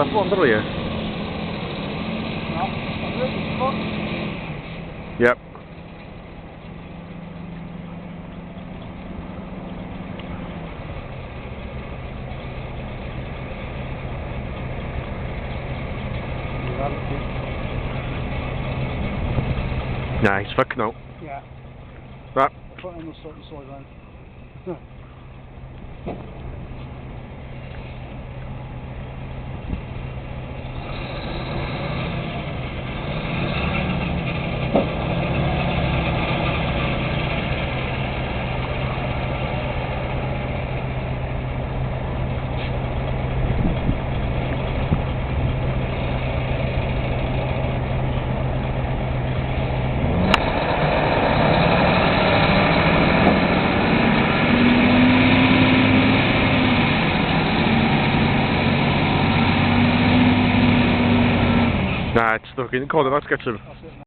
that wonder, are you? No, I'm really fun. Yep. Nah, he's fuck now. Yeah. Right. Put him on the sideline. Nah, it's stuck in the corner, let's get some. That's it.